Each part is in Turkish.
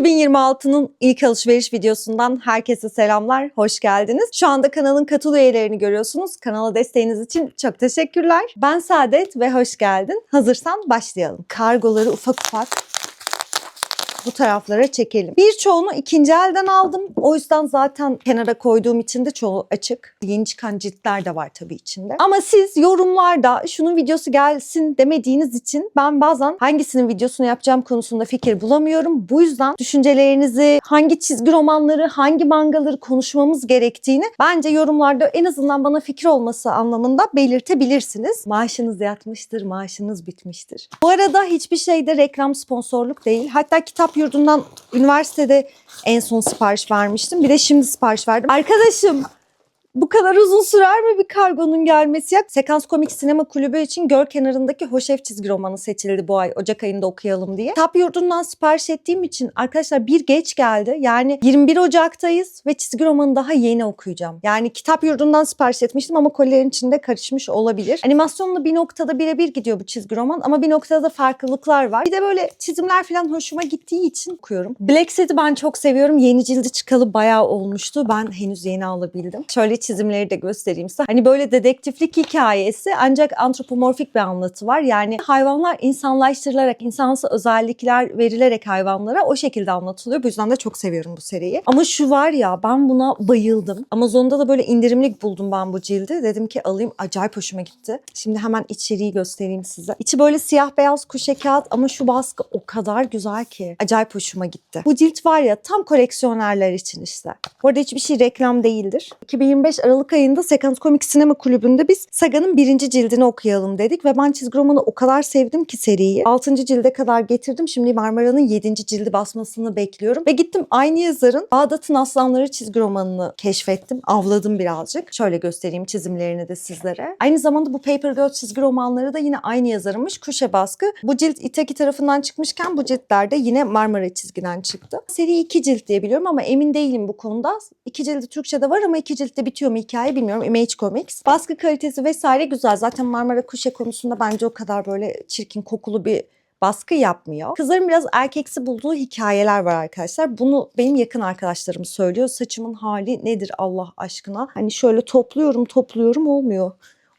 2026'nın ilk alışveriş videosundan herkese selamlar, hoş geldiniz. Şu anda kanalın katıl üyelerini görüyorsunuz. Kanala desteğiniz için çok teşekkürler. Ben Saadet ve hoş geldin. Hazırsan başlayalım. Kargoları ufak ufak bu taraflara çekelim. Birçoğunu ikinci elden aldım. O yüzden zaten kenara koyduğum için de çoğu açık. Yeni çıkan ciltler de var tabii içinde. Ama siz yorumlarda şunun videosu gelsin demediğiniz için ben bazen hangisinin videosunu yapacağım konusunda fikir bulamıyorum. Bu yüzden düşüncelerinizi, hangi çizgi romanları, hangi mangaları konuşmamız gerektiğini bence yorumlarda en azından bana fikir olması anlamında belirtebilirsiniz. Maaşınız yatmıştır, maaşınız bitmiştir. Bu arada hiçbir şeyde reklam, sponsorluk değil. Hatta kitap yurdundan üniversitede en son sipariş vermiştim. Bir de şimdi sipariş verdim. Arkadaşım, bu kadar uzun sürer mi bir kargonun gelmesi ya? Sekans Komik Sinema Kulübü için Göl Kenarındaki Hoşev çizgi romanı seçildi bu ay. Ocak ayında okuyalım diye. Kitap yurdundan sipariş ettiğim için arkadaşlar bir geç geldi. Yani 21 Ocak'tayız ve çizgi romanı daha yeni okuyacağım. Yani kitap yurdundan sipariş etmiştim ama kolilerin içinde karışmış olabilir. Animasyonla bir noktada birebir gidiyor bu çizgi roman ama bir noktada da farklılıklar var. Bir de böyle çizimler falan hoşuma gittiği için okuyorum. Black Set'i ben çok seviyorum. Yeni cildi çıkalı bayağı olmuştu. Ben henüz yeni alabildim. Şöyle çizimleri de göstereyim size. Hani böyle dedektiflik hikayesi ancak antropomorfik bir anlatı var. Yani hayvanlar insanlaştırılarak, insansı özellikler verilerek hayvanlara o şekilde anlatılıyor. Bu yüzden de çok seviyorum bu seriyi. Ama şu var ya, ben buna bayıldım. Amazon'da da böyle indirimlik buldum ben bu cildi. Dedim ki alayım, acayip hoşuma gitti. Şimdi hemen içeriği göstereyim size. İçi böyle siyah beyaz kuşe kağıt ama şu baskı o kadar güzel ki. Acayip hoşuma gitti. Bu cilt var ya, tam koleksiyonerler için işte. Bu arada hiçbir şey reklam değildir. 2025 Aralık ayında Sekans Komik Sinema Kulübü'nde biz Saga'nın 1. cildini okuyalım dedik ve ben çizgi romanı o kadar sevdim ki seriyi. 6. cilde kadar getirdim. Şimdi Marmara'nın 7. cildi basmasını bekliyorum. Ve gittim aynı yazarın Bağdat'ın Aslanları çizgi romanını keşfettim. Avladım birazcık. Şöyle göstereyim çizimlerini de sizlere. Aynı zamanda bu Paper Girl çizgi romanları da yine aynı yazarınmış. Kuşe baskı. Bu cilt Itaki tarafından çıkmışken bu ciltler de yine Marmara çizgiden çıktı. Seri 2 cilt diye biliyorum ama emin değilim bu konuda. 2 cildi Türkçe'de var ama 2 ciltte bitiyor mu hikaye bilmiyorum. Image Comics. Baskı kalitesi vesaire güzel. Zaten Marmara Kuşe konusunda bence o kadar böyle çirkin kokulu bir baskı yapmıyor. Kızların biraz erkeksi bulduğu hikayeler var arkadaşlar. Bunu benim yakın arkadaşlarım söylüyor. Saçımın hali nedir Allah aşkına? Hani şöyle topluyorum olmuyor.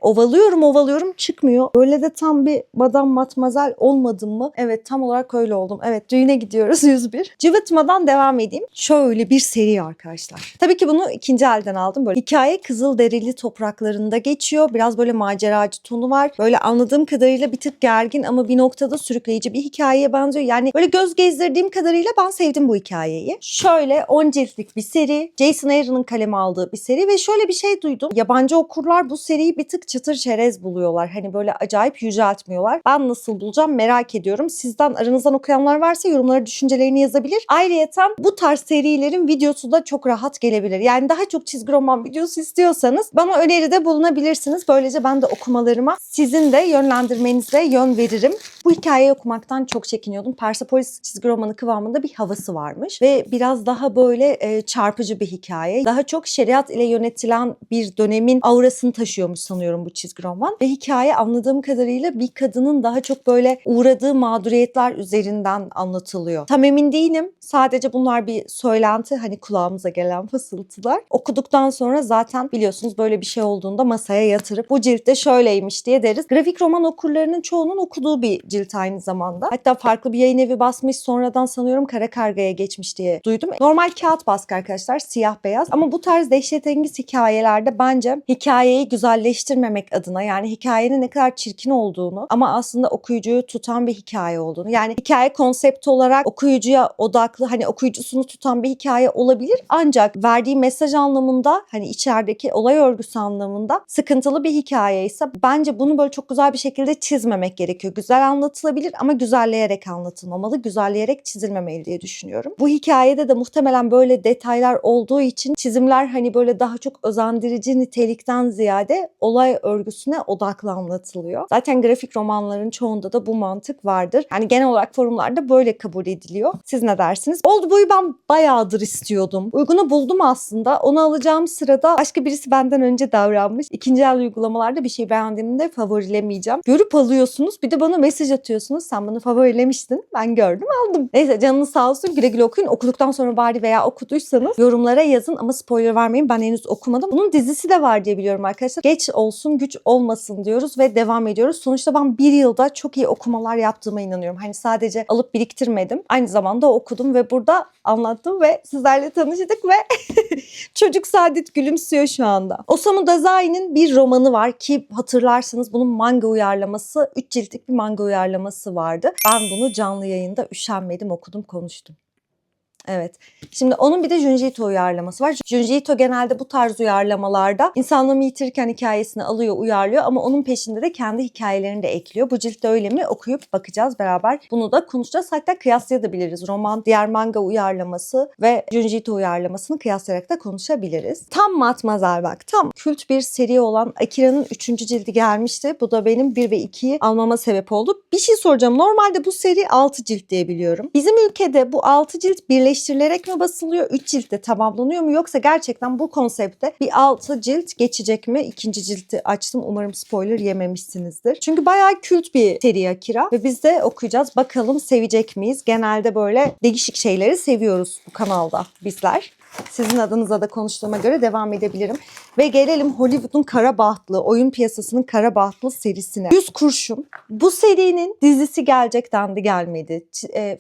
Ovalıyorum çıkmıyor. Böyle de tam bir Madame Matmazel olmadım mı? Evet, tam olarak öyle oldum. Evet, düğüne gidiyoruz 101. Cıvıtmadan devam edeyim. Şöyle bir seri arkadaşlar. Tabii ki bunu ikinci elden aldım. Böyle hikaye Kızılderili topraklarında geçiyor. Biraz böyle maceracı tonu var. Böyle anladığım kadarıyla bir tık gergin ama bir noktada sürükleyici bir hikayeye benziyor. Yani böyle göz gezdirdiğim kadarıyla ben sevdim bu hikayeyi. Şöyle 10 ciltlik bir seri. Jason Aaron'ın kaleme aldığı bir seri ve şöyle bir şey duydum. Yabancı okurlar bu seriyi bir tık çıtır çerez buluyorlar. Hani böyle acayip yüceltmiyorlar. Ben nasıl bulacağım merak ediyorum. Sizden aranızdan okuyanlar varsa yorumlara düşüncelerini yazabilir. Ayrıyeten bu tarz serilerin videosu da çok rahat gelebilir. Yani daha çok çizgi roman videosu istiyorsanız bana öneride bulunabilirsiniz. Böylece ben de okumalarıma sizin de yönlendirmenize yön veririm. Bu hikayeyi okumaktan çok çekiniyordum. Persepolis çizgi romanı kıvamında bir havası varmış. Ve biraz daha böyle çarpıcı bir hikaye. Daha çok şeriat ile yönetilen bir dönemin aurasını taşıyormuş sanıyorum bu çizgi roman. Ve hikaye anladığım kadarıyla bir kadının daha çok böyle uğradığı mağduriyetler üzerinden anlatılıyor. Tam emin değilim. Sadece bunlar bir söylenti, hani kulağımıza gelen fısıltılar. Okuduktan sonra zaten biliyorsunuz böyle bir şey olduğunda masaya yatırıp bu ciltte şöyleymiş diye deriz. Grafik roman okurlarının çoğunun okuduğu bir cilt aynı zamanda. Hatta farklı bir yayın evi basmış, sonradan sanıyorum Kara Karga'ya geçmiş diye duydum. Normal kağıt baskı arkadaşlar, siyah beyaz. Ama bu tarz dehşetengiz hikayelerde bence hikayeyi güzelleştirmemek adına, yani hikayenin ne kadar çirkin olduğunu ama aslında okuyucuyu tutan bir hikaye olduğunu, yani hikaye konsept olarak okuyucuya odaklı, hani okuyucusunu tutan bir hikaye olabilir ancak verdiği mesaj anlamında, hani içerideki olay örgüsü anlamında sıkıntılı bir hikaye ise bence bunu böyle çok güzel bir şekilde çizmemek gerekiyor. Güzel anlatılabilir ama güzelleyerek anlatılmamalı, güzelleyerek çizilmemeli diye düşünüyorum. Bu hikayede de muhtemelen böyle detaylar olduğu için çizimler hani böyle daha çok özendirici nitelikten ziyade olay hikaye örgüsüne odaklı anlatılıyor. Zaten grafik romanların çoğunda da bu mantık vardır. Yani genel olarak forumlarda böyle kabul ediliyor. Siz ne dersiniz? Old Boy'u ben bayağıdır istiyordum. Uygunu buldum aslında. Onu alacağım sırada başka birisi benden önce davranmış. İkinci el uygulamalarda bir şey beğendiğimde favorilemeyeceğim. Görüp alıyorsunuz. Bir de bana mesaj atıyorsunuz. Sen bunu favorilemiştin. Ben gördüm, aldım. Neyse, canınız sağ olsun. Güle güle okuyun. Okuduktan sonra bari veya okuduysanız yorumlara yazın ama spoiler vermeyin. Ben henüz okumadım. Bunun dizisi de var diye biliyorum arkadaşlar. Geç olsun güç olmasın diyoruz ve devam ediyoruz. Sonuçta ben bir yılda çok iyi okumalar yaptığıma inanıyorum. Hani sadece alıp biriktirmedim. Aynı zamanda okudum ve burada anlattım ve sizlerle tanıştık ve çocuk Saadet gülümsüyor şu anda. Osamu Dazai'nin bir romanı var ki hatırlarsanız bunun manga uyarlaması, 3 ciltlik bir manga uyarlaması vardı. Ben bunu canlı yayında üşenmedim, okudum, konuştum. Evet. Şimdi onun bir de Junji Ito uyarlaması var. Junji Ito genelde bu tarz uyarlamalarda insanlığımı yitirirken hikayesini alıyor, uyarlıyor ama onun peşinde de kendi hikayelerini de ekliyor. Bu ciltte öyle mi? Okuyup bakacağız beraber. Bunu da konuşacağız. Hatta kıyaslayabiliriz. Roman, diğer manga uyarlaması ve Junji Ito uyarlamasını kıyaslayarak da konuşabiliriz. Tam Matmazel bak. Tam kült bir seri olan Akira'nın 3. cildi gelmişti. Bu da benim 1 ve 2'yi almama sebep oldu. Bir şey soracağım. Normalde bu seri 6 cilt diye biliyorum. Bizim ülkede bu 6 cilt birleştirilerek mi basılıyor? 3 ciltte tamamlanıyor mu? Yoksa gerçekten bu konsepte bir 6 cilt geçecek mi? 2. cilti açtım. Umarım spoiler yememişsinizdir. Çünkü bayağı kült bir seri Akira ve biz de okuyacağız. Bakalım sevecek miyiz? Genelde böyle değişik şeyleri seviyoruz bu kanalda bizler. Sizin adınıza da konuştuğuma göre devam edebilirim. Ve gelelim Hollywood'un kara bahtlı, oyun piyasasının kara bahtlı serisine. 100 Kurşun. Bu serinin dizisi gelecek dendi, gelmedi.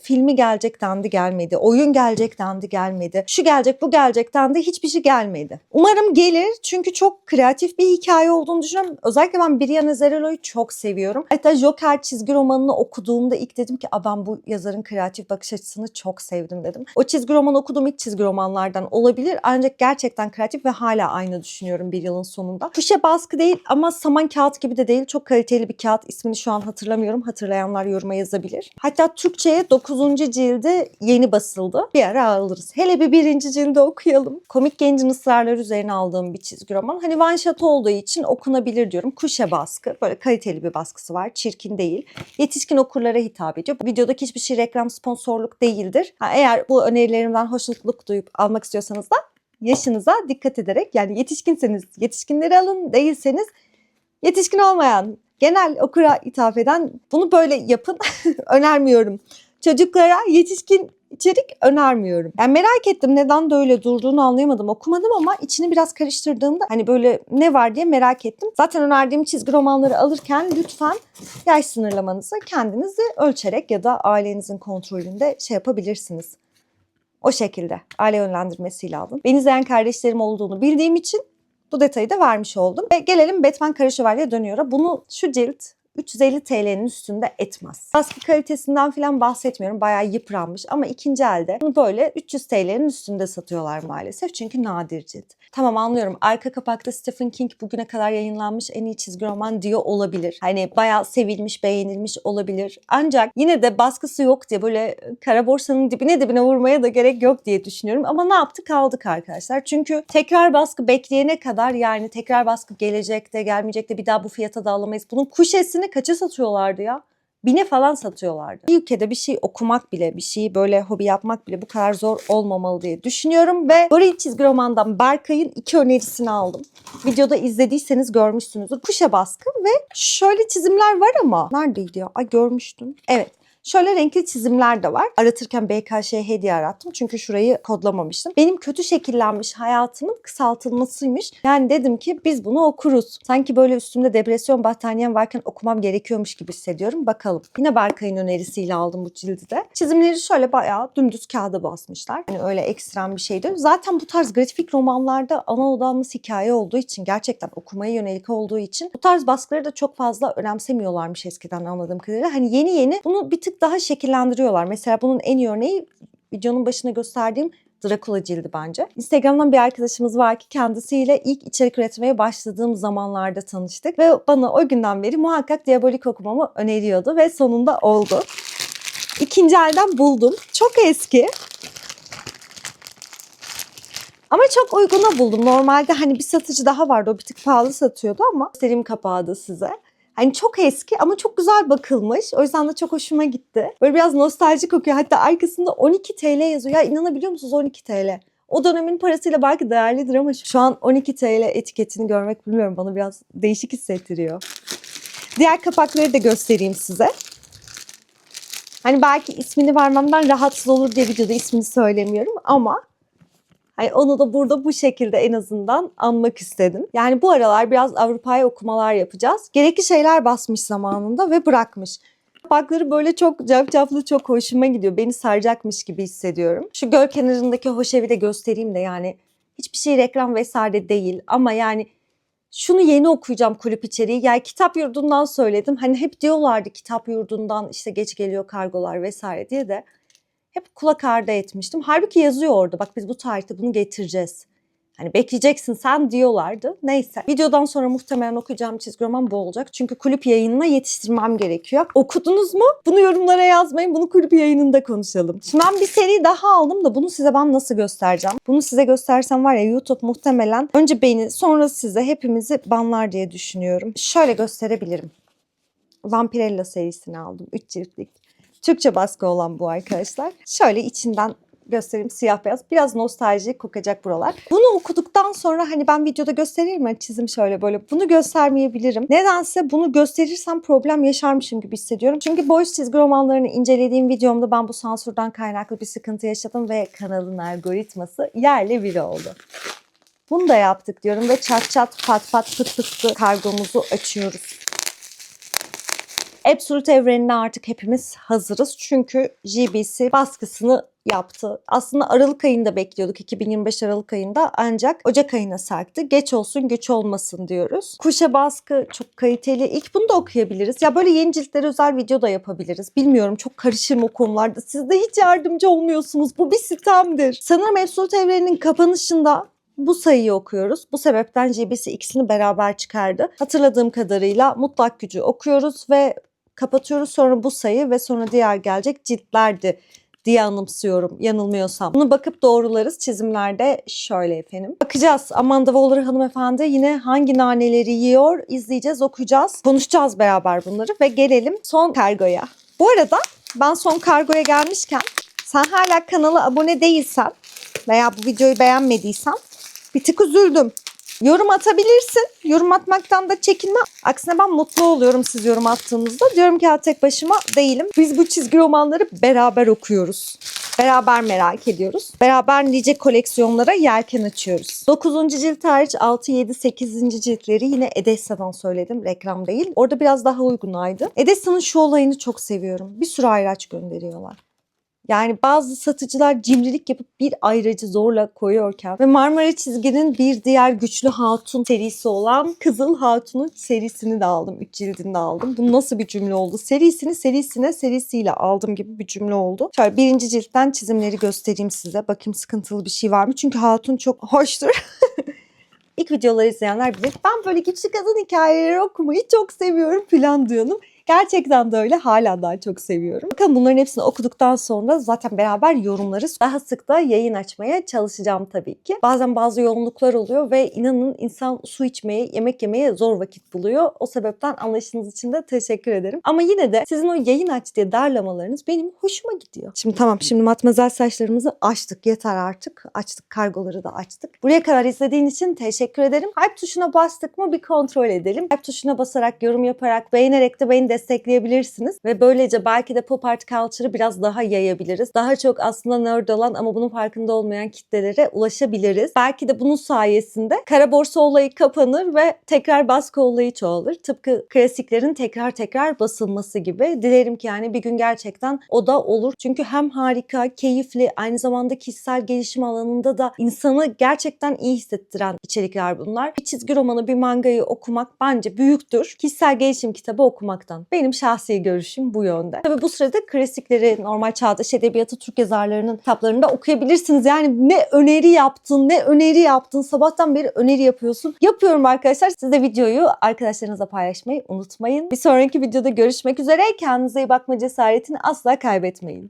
Filmi gelecek dendi, gelmedi. Oyun gelecek dendi, gelmedi. Şu gelecek, bu gelecek dendi, hiçbir şey gelmedi. Umarım gelir çünkü çok kreatif bir hikaye olduğunu düşünüyorum. Özellikle ben Brianna Zerello'yu çok seviyorum. Hatta Joker çizgi romanını okuduğumda ilk dedim ki ben bu yazarın kreatif bakış açısını çok sevdim dedim. O çizgi romanı okuduğum ilk çizgi romanlardan olabilir. Ancak gerçekten kreatif ve hala aynı düşünüyorum bir yılın sonunda. Kuşe baskı değil ama saman kağıt gibi de değil. Çok kaliteli bir kağıt. İsmini şu an hatırlamıyorum. Hatırlayanlar yoruma yazabilir. Hatta Türkçe'ye 9. cildi yeni basıldı. Bir ara alırız. Hele bir 1. cildi okuyalım. Komik Gencin ısrarları üzerine aldığım bir çizgi roman. Hani one shot olduğu için okunabilir diyorum. Kuşe baskı. Böyle kaliteli bir baskısı var. Çirkin değil. Yetişkin okurlara hitap ediyor. Videodaki hiçbir şey reklam, sponsorluk değildir. Eğer bu önerilerimden hoşnutluk duyup almak istiyorsanız da yaşınıza dikkat ederek, yani yetişkinseniz yetişkinleri alın, değilseniz yetişkin olmayan, genel okura hitap eden, bunu böyle yapın. Önermiyorum. Çocuklara yetişkin içerik önermiyorum. Yani merak ettim, neden de öyle durduğunu anlayamadım. Okumadım ama içini biraz karıştırdığımda hani böyle ne var diye merak ettim. Zaten önerdiğim çizgi romanları alırken lütfen yaş sınırlamanızı kendinizi ölçerek ya da ailenizin kontrolünde yapabilirsiniz. O şekilde aile yönlendirmesiyle aldım. Beni izleyen kardeşlerim olduğunu bildiğim için bu detayı da vermiş oldum. Ve gelelim Batman Kara Şövalye dönüyor. Bunu şu cilt 350 TL'nin üstünde etmez. Baskı kalitesinden falan bahsetmiyorum. Bayağı yıpranmış ama ikinci elde bunu böyle 300 TL'nin üstünde satıyorlar maalesef. Çünkü nadir cilt. Tamam, anlıyorum. Arka kapakta Stephen King bugüne kadar yayınlanmış en iyi çizgi roman diyor olabilir. Hani bayağı sevilmiş, beğenilmiş olabilir. Ancak yine de baskısı yok diye böyle kara borsanın dibine vurmaya da gerek yok diye düşünüyorum. Ama ne yaptık? Aldık arkadaşlar. Çünkü tekrar baskı bekleyene kadar, yani tekrar baskı gelecekte, gelmeyecekte, bir daha bu fiyata da alamayız. Bunun kuşesini kaça satıyorlardı ya? 1000'e falan satıyorlardı. Bir ülkede bir şey okumak bile, bir şeyi böyle hobi yapmak bile bu kadar zor olmamalı diye düşünüyorum ve Goril çizgi romandan Berkay'ın 2 önerisini aldım. Videoda izlediyseniz görmüşsünüzdür. Kuşa baskı ve şöyle çizimler var ama neredeydi ya? Görmüştüm. Evet. Şöyle renkli çizimler de var. Aratırken BKŞH diye arattım çünkü şurayı kodlamamıştım. Benim kötü şekillenmiş hayatımın kısaltılmasıymış. Yani dedim ki biz bunu okuruz. Sanki böyle üstümde depresyon battaniyem varken okumam gerekiyormuş gibi hissediyorum. Bakalım. Yine Berkay'ın önerisiyle aldım bu cildi de. Çizimleri şöyle bayağı dümdüz kağıda basmışlar. Yani öyle ekstrem bir şeydi. Zaten bu tarz grafik romanlarda ana odamız hikaye olduğu için, gerçekten okumaya yönelik olduğu için bu tarz baskıları da çok fazla önemsemiyorlarmış eskiden anladığım kadarıyla. Hani yeni bunu bir tık daha şekillendiriyorlar. Mesela bunun en iyi örneği videonun başına gösterdiğim Dracula cildi bence. Instagram'dan bir arkadaşımız var ki kendisiyle ilk içerik üretmeye başladığım zamanlarda tanıştık ve bana o günden beri muhakkak Diabolik okumamı öneriyordu ve sonunda oldu. İkinci elden buldum. Çok eski. Ama çok uyguna buldum. Normalde hani bir satıcı daha vardı. O bir tık pahalı satıyordu ama göstereyim kapağı da size. Hani çok eski ama çok güzel bakılmış. O yüzden de çok hoşuma gitti. Böyle biraz nostaljik kokuyor. Hatta arkasında 12 TL yazıyor. Ya inanabiliyor musunuz 12 TL? O dönemin parasıyla belki değerlidir ama şu an 12 TL etiketini görmek bilmiyorum bana biraz değişik hissettiriyor. Diğer kapakları da göstereyim size. Hani belki ismini vermemden rahatsız olur diye videoda ismini söylemiyorum ama hani onu da burada bu şekilde en azından anmak istedim. Yani bu aralar biraz Avrupa'ya okumalar yapacağız. Gerekli şeyler basmış zamanında ve bırakmış. Kapakları böyle çok cafcaflı, çok hoşuma gidiyor. Beni saracakmış gibi hissediyorum. Şu göl kenarındaki hoş evi de göstereyim de yani hiçbir şey reklam vesaire değil ama yani şunu yeni okuyacağım kulüp içeriği. Yani kitap yurdundan söyledim. Hani hep diyorlardı kitap yurdundan işte geç geliyor kargolar vesaire diye de hep kulak ardı etmiştim. Halbuki yazıyor orada. Bak biz bu tarihte bunu getireceğiz. Hani bekleyeceksin sen diyorlardı. Neyse. Videodan sonra muhtemelen okuyacağım çizgi roman bu olacak. Çünkü kulüp yayınına yetiştirmem gerekiyor. Okudunuz mu? Bunu yorumlara yazmayın. Bunu kulüp yayınında konuşalım. Şimdi ben bir seri daha aldım da bunu size ben nasıl göstereceğim? Bunu size göstersem var ya YouTube muhtemelen önce beni sonra size hepimizi banlar diye düşünüyorum. Şöyle gösterebilirim. Vampirella serisini aldım. 3 ciltlik. Türkçe baskı olan bu arkadaşlar. Şöyle içinden göstereyim siyah beyaz. Biraz nostaljik kokacak buralar. Bunu okuduktan sonra hani ben videoda gösteririm ya çizim şöyle böyle. Bunu göstermeyebilirim. Nedense bunu gösterirsem problem yaşarmışım gibi hissediyorum. Çünkü boş çizgi romanlarını incelediğim videomda ben bu sansürden kaynaklı bir sıkıntı yaşadım ve kanalın algoritması yerle bir oldu. Bunu da yaptık diyorum ve çat çat pat pat pıt pıt kargomuzu açıyoruz. Absolute evrenine artık hepimiz hazırız. Çünkü GBC baskısını yaptı. Aslında Aralık ayında bekliyorduk. 2025 Aralık ayında ancak Ocak ayına sarktı. Geç olsun güç olmasın diyoruz. Kuşa baskı çok kaliteli. İlk bunu da okuyabiliriz. Ya böyle yeni ciltlere özel video da yapabiliriz. Bilmiyorum çok karışırım o konularda. Siz de hiç yardımcı olmuyorsunuz. Bu bir sitemdir. Sanırım Absolute evreninin kapanışında bu sayıyı okuyoruz. Bu sebepten GBC ikisini beraber çıkardı. Hatırladığım kadarıyla mutlak gücü okuyoruz ve kapatıyoruz. Sonra bu sayı ve sonra diğer gelecek ciltlerdi diye anımsıyorum yanılmıyorsam. Bunu bakıp doğrularız. Çizimlerde şöyle efendim. Bakacağız. Amanda Waller hanımefendi yine hangi naneleri yiyor izleyeceğiz, okuyacağız. Konuşacağız beraber bunları ve gelelim son kargoya. Bu arada ben son kargoya gelmişken sen hala kanala abone değilsen veya bu videoyu beğenmediysen bir tık üzüldüm. Yorum atabilirsin. Yorum atmaktan da çekinme. Aksine ben mutlu oluyorum siz yorum attığınızda. Diyorum ki ya tek başıma değilim. Biz bu çizgi romanları beraber okuyoruz. Beraber merak ediyoruz. Beraber nice koleksiyonlara yelken açıyoruz. 9. cilt hariç 6, 7, 8. ciltleri yine Edessa'dan söyledim. Reklam değil. Orada biraz daha uygunaydı. Edessa'nın şu olayını çok seviyorum. Bir sürü ayraç gönderiyorlar. Yani bazı satıcılar cimrilik yapıp bir ayracı zorla koyuyorken ve Marmara Çizgi'nin bir diğer güçlü hatun serisi olan Kızıl Hatun'un serisini de aldım. 3 cildini de aldım. Bu nasıl bir cümle oldu? Serisiyle aldım gibi bir cümle oldu. Şöyle 1. ciltten çizimleri göstereyim size. Bakayım sıkıntılı bir şey var mı? Çünkü hatun çok hoştur. İlk videoları izleyenler bilir. Ben böyle güçlü kadın hikayeleri okumayı çok seviyorum falan diyorum. Gerçekten de öyle. Hala daha çok seviyorum. Bakın bunların hepsini okuduktan sonra zaten beraber yorumlarız. Daha sık da yayın açmaya çalışacağım tabii ki. Bazen bazı yoğunluklar oluyor ve inanın insan su içmeye, yemek yemeye zor vakit buluyor. O sebepten anlayışınız için de teşekkür ederim. Ama yine de sizin o yayın aç diye darlamalarınız benim hoşuma gidiyor. Şimdi matmazel saçlarımızı açtık. Yeter artık. Açtık. Kargoları da açtık. Buraya kadar izlediğin için teşekkür ederim. Hype tuşuna bastık mı bir kontrol edelim. Hype tuşuna basarak, yorum yaparak, beğenerek de beni destekleyebilirsiniz. Ve böylece belki de pop art culture'ı biraz daha yayabiliriz. Daha çok aslında nerd olan ama bunun farkında olmayan kitlelere ulaşabiliriz. Belki de bunun sayesinde kara borsa olayı kapanır ve tekrar baskı olayı çoğalır. Tıpkı klasiklerin tekrar basılması gibi. Dilerim ki yani bir gün gerçekten o da olur. Çünkü hem harika, keyifli, aynı zamanda kişisel gelişim alanında da insanı gerçekten iyi hissettiren içerikler bunlar. Bir çizgi romanı, bir mangayı okumak bence büyüktür. Kişisel gelişim kitabı okumaktan. Benim şahsi görüşüm bu yönde. Tabii bu sırada klasikleri, normal çağdaş edebiyatı, Türk yazarlarının kitaplarını da okuyabilirsiniz. Yani ne öneri yaptın. Sabahtan beri öneri yapıyorsun. Yapıyorum arkadaşlar. Siz de videoyu arkadaşlarınızla paylaşmayı unutmayın. Bir sonraki videoda görüşmek üzere. Kendinize iyi bakma cesaretini asla kaybetmeyin.